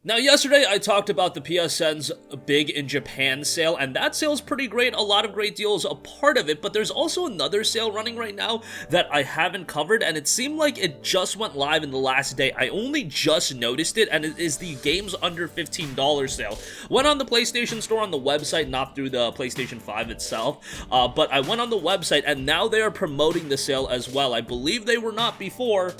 Now, yesterday I talked about the PSN's Big in Japan sale, and that sale's pretty great, a lot of great deals a part of it, but there's also another sale running right now that I haven't covered, and it seemed like it just went live in the last day. I only just noticed it, and it is the Games Under $15 sale. Went on the PlayStation Store on the website, not through the PlayStation 5 itself, but I went on the website, and now they are promoting the sale as well. I believe they were not before.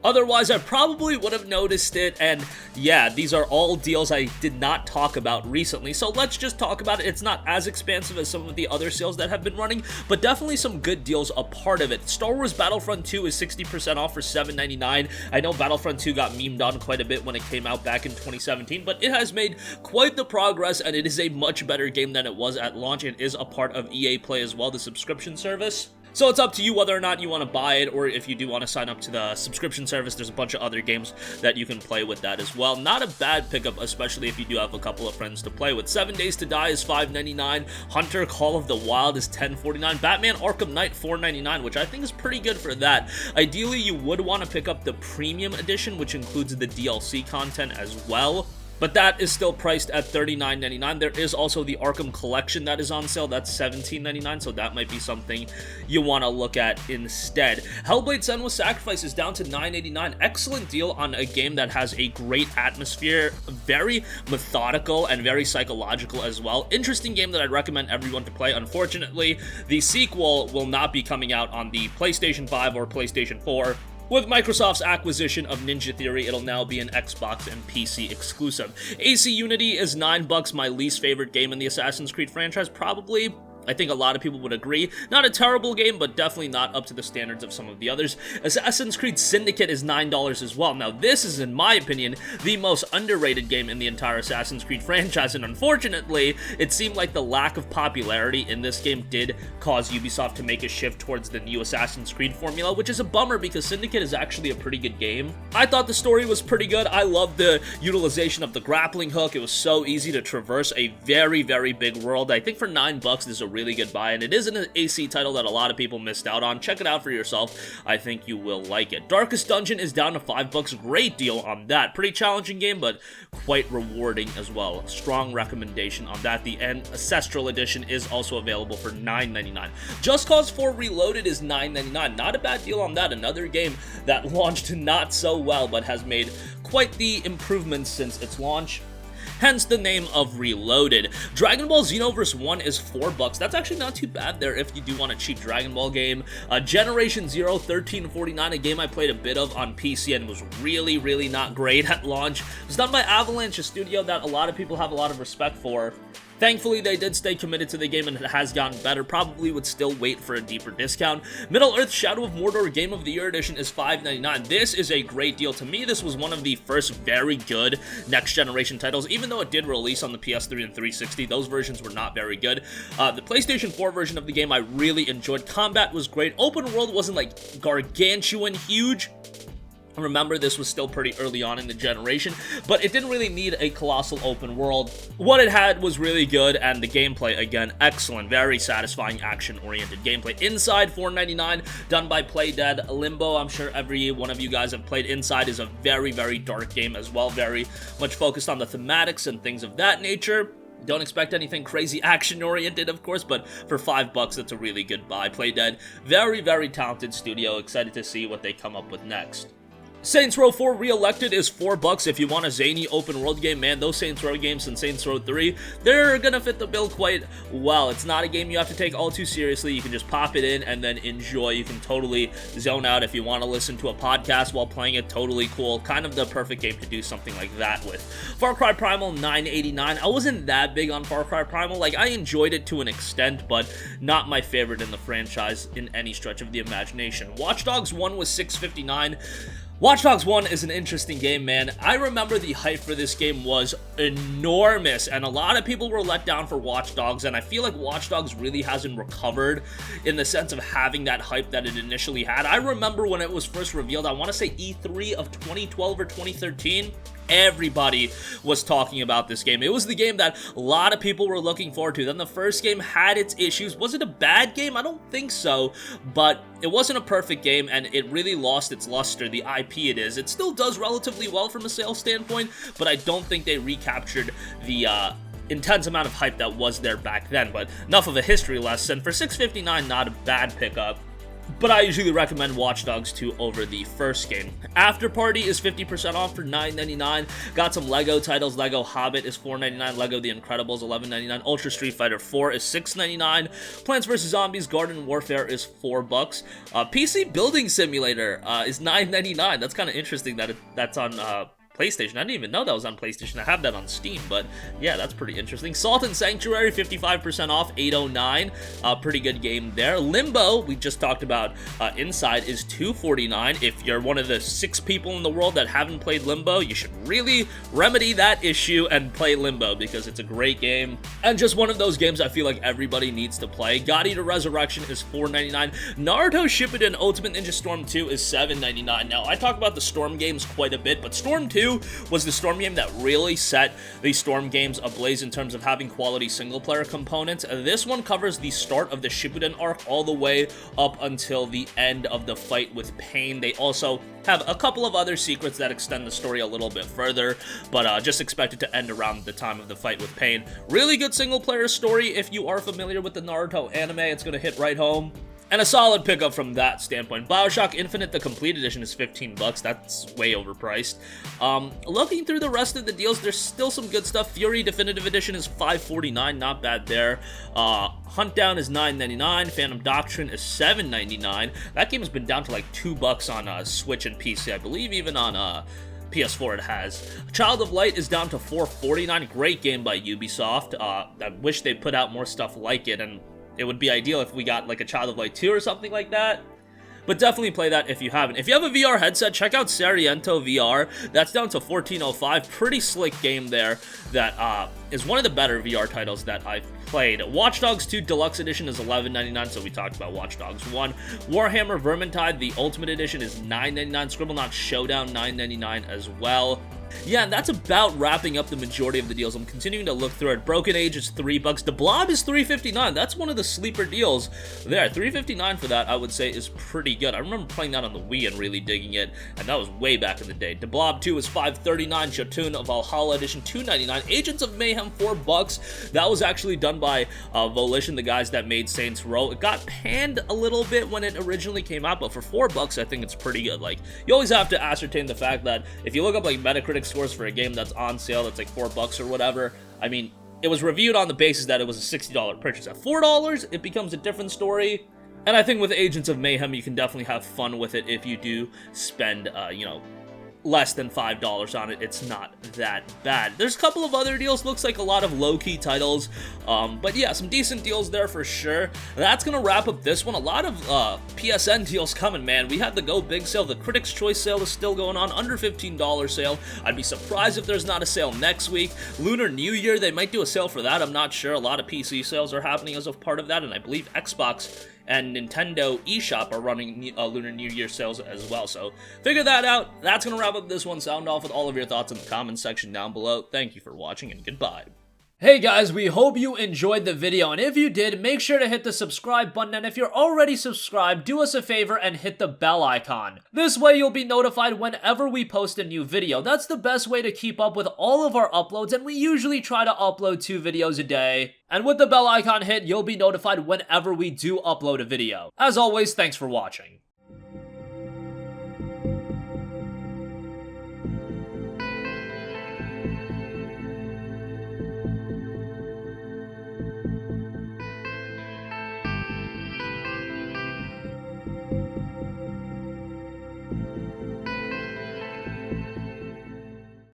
Otherwise, I probably would have noticed it, and yeah, these are all deals I did not talk about recently, so let's just talk about it. It's not as expansive as some of the other sales that have been running, but definitely some good deals a part of it. Star Wars Battlefront 2 is 60% off for $7.99. I know Battlefront 2 got memed on quite a bit when it came out back in 2017, but it has made quite the progress, and it is a much better game than it was at launch. It is a part of EA Play as well, the subscription service. So it's up to you whether or not you want to buy it, or if you do want to sign up to the subscription service, there's a bunch of other games that you can play with that as well. Not a bad pickup, especially if you do have a couple of friends to play with. 7 Days to Die is $5.99, Hunter Call of the Wild is $10.49, Batman Arkham Knight $4.99, which I think is pretty good for that. Ideally, you would want to pick up the Premium Edition, which includes the DLC content as well, but that is still priced at $39.99. There is also the Arkham Collection that is on sale. That's $17.99, so that might be something you want to look at instead. Hellblade: Senua's Sacrifice is down to $9.89. Excellent deal on a game that has a great atmosphere, very methodical and very psychological as well. Interesting game that I'd recommend everyone to play. Unfortunately, the sequel will not be coming out on the PlayStation 5 or PlayStation 4. With Microsoft's acquisition of Ninja Theory, it'll now be an Xbox and PC exclusive. AC Unity is $9, my least favorite game in the Assassin's Creed franchise, probably. I think a lot of people would agree. Not a terrible game, but definitely not up to the standards of some of the others. Assassin's Creed Syndicate is $9 as well. Now, this is, in my opinion, the most underrated game in the entire Assassin's Creed franchise, and unfortunately, it seemed like the lack of popularity in this game did cause Ubisoft to make a shift towards the new Assassin's Creed formula, which is a bummer because Syndicate is actually a pretty good game. I thought the story was pretty good. I loved the utilization of the grappling hook. It was so easy to traverse a very, very big world. I think for $9, this is a really good buy, and it is an AC title that a lot of people missed out on. Check it out for yourself. I think you will like it. Darkest Dungeon is down to $5. Great deal on that. Pretty challenging game, but quite rewarding as well. Strong recommendation on that. The Ancestral Edition is also available for $9.99. Just Cause 4 Reloaded is $9.99. Not a bad deal on that. Another game that launched not so well, but has made quite the improvements since its launch. Hence the name of Reloaded. Dragon Ball Xenoverse 1 is $4. That's actually not too bad there if you do want a cheap Dragon Ball game. Generation Zero, $13.49, a game I played a bit of on PC and was really, really not great at launch. It was done by Avalanche, a studio that a lot of people have a lot of respect for. Thankfully, they did stay committed to the game and it has gotten better. Probably would still wait for a deeper discount. Middle-earth Shadow of Mordor Game of the Year Edition is $5.99. This is a great deal. To me, this was one of the first very good next-generation titles. Even though it did release on the PS3 and 360, those versions were not very good. The PlayStation 4 version of the game I really enjoyed. Combat was great. Open world wasn't like gargantuan huge. Remember, this was still pretty early on in the generation, but it didn't really need a colossal open world. What it had was really good, and the gameplay, again, excellent. Very satisfying, action-oriented gameplay. Inside, $4.99, done by Playdead. Limbo, I'm sure every one of you guys have played. Inside is a very, very dark game as well, very much focused on the thematics and things of that nature. Don't expect anything crazy action-oriented, of course, but for $5, that's a really good buy. Playdead, very, very talented studio. Excited to see what they come up with next. Saints Row 4 Re-Elected is $4 if you want a zany open world game. Man, those Saints Row games and Saints Row 3, they're gonna fit the bill quite well. It's not a game you have to take all too seriously. You can just pop it in and then enjoy. You can totally zone out if you want to listen to a podcast while playing it. Totally cool. Kind of the perfect game to do something like that with. Far Cry Primal, $9.89. I wasn't that big on Far Cry Primal. Like, I enjoyed it to an extent, but not my favorite in the franchise in any stretch of the imagination. Watch Dogs 1 was $6.59. Watch Dogs 1 is an interesting game, man. I remember the hype for this game was enormous, and a lot of people were let down for Watch Dogs, and I feel like Watch Dogs really hasn't recovered in the sense of having that hype that it initially had. I remember when it was first revealed, I want to say E3 of 2012 or 2013. everybody was talking about this game. It was the game that a lot of people were looking forward to. Then the first game had its issues. Was it a bad game? I don't think so, but it wasn't a perfect game, and it really lost its luster, the IP it is. It still does relatively well from a sales standpoint, but I don't think they recaptured the intense amount of hype that was there back then. But enough of a history lesson. For $6.59, not a bad pickup, but I usually recommend Watch Dogs 2 over the first game. After Party is 50% off for $9.99. Got some LEGO titles. LEGO Hobbit is $4.99. LEGO The Incredibles $11.99. Ultra Street Fighter 4 is $6.99. Plants vs. Zombies Garden Warfare is $4. PC Building Simulator is $9.99. That's kind of interesting that that's on PlayStation. I didn't even know that was on PlayStation. I have that on Steam, but yeah, that's pretty interesting. Salt and Sanctuary, 55% off, $8.09. Pretty good game there. Limbo, we just talked about Inside, is $2.49. If you're one of the 6 people in the world that haven't played Limbo, you should really remedy that issue and play Limbo, because it's a great game, and just one of those games I feel like everybody needs to play. God Eater Resurrection is $4.99. Naruto Shippuden Ultimate Ninja Storm 2 is $7.99. Now, I talk about the Storm games quite a bit, but Storm 2 was the Storm game that really set the Storm games ablaze in terms of having quality single-player components. This one covers the start of the Shippuden arc all the way up until the end of the fight with Pain. They also have a couple of other secrets that extend the story a little bit further, but just expect it to end around the time of the fight with Pain. Really good single-player story. If you are familiar with the Naruto anime, it's going to hit right home. And a solid pickup from that standpoint. BioShock Infinite, the Complete Edition, is $15. That's way overpriced. Looking through the rest of the deals, there's still some good stuff. Fury Definitive Edition is $5.49, not bad there. Huntdown is $9.99. Phantom Doctrine is $7.99. That game has been down to like $2 on Switch and PC. I believe even on PS4 it has. Child of Light is down to $4.49. Great game by Ubisoft. I wish they put out more stuff like it, and it would be ideal if we got like a Child of Light 2 or something like that. But definitely play that if you haven't. If you have a VR headset, check out Sariento VR. That's down to $14.05. Pretty slick game there that is one of the better VR titles that I've played. Watch Dogs 2 Deluxe Edition is $11.99, so we talked about Watch Dogs 1. Warhammer Vermintide, the Ultimate Edition, is $9.99. Scribblenauts Showdown, $9.99 as well. Yeah, and that's about wrapping up the majority of the deals. I'm continuing to look through it. Broken Age is $3. The Blob is $3.59. That's one of the sleeper deals there. $3.59 for that, I would say, is pretty good. I remember playing that on the Wii and really digging it, and that was way back in the day. The Blob 2 is $5.39. Jotun Valhalla Edition, $2.99. Agents of Mayhem, $4. That was actually done by Volition, the guys that made Saints Row. It got panned a little bit when it originally came out, but for $4, I think it's pretty good. Like, you always have to ascertain the fact that if you look up like Metacritic scores for a game that's on sale that's like $4 or whatever, I mean, it was reviewed on the basis that it was a $60 purchase. At $4, it becomes a different story. And I think with Agents of Mayhem, you can definitely have fun with it if you do spend, you know, less than $5 on it. It's not that bad. There's a couple of other deals, looks like a lot of low-key titles, but yeah, some decent deals there for sure. That's gonna wrap up this one. A lot of PSN deals coming, man. We had the Go Big sale, the Critics' Choice sale is still going on, under $15 sale. I'd be surprised if there's not a sale next week. Lunar New Year, they might do a sale for that, I'm not sure. A lot of PC sales are happening as a part of that, and I believe Xbox and Nintendo eShop are running Lunar New Year sales as well, so figure that out. That's going to wrap up this one. Sound off with all of your thoughts in the comments section down below. Thank you for watching, and goodbye. Hey guys, we hope you enjoyed the video, and if you did, make sure to hit the subscribe button, and if you're already subscribed, do us a favor and hit the bell icon. This way you'll be notified whenever we post a new video. That's the best way to keep up with all of our uploads, and we usually try to upload 2 videos a day. And with the bell icon hit, you'll be notified whenever we do upload a video. As always, thanks for watching.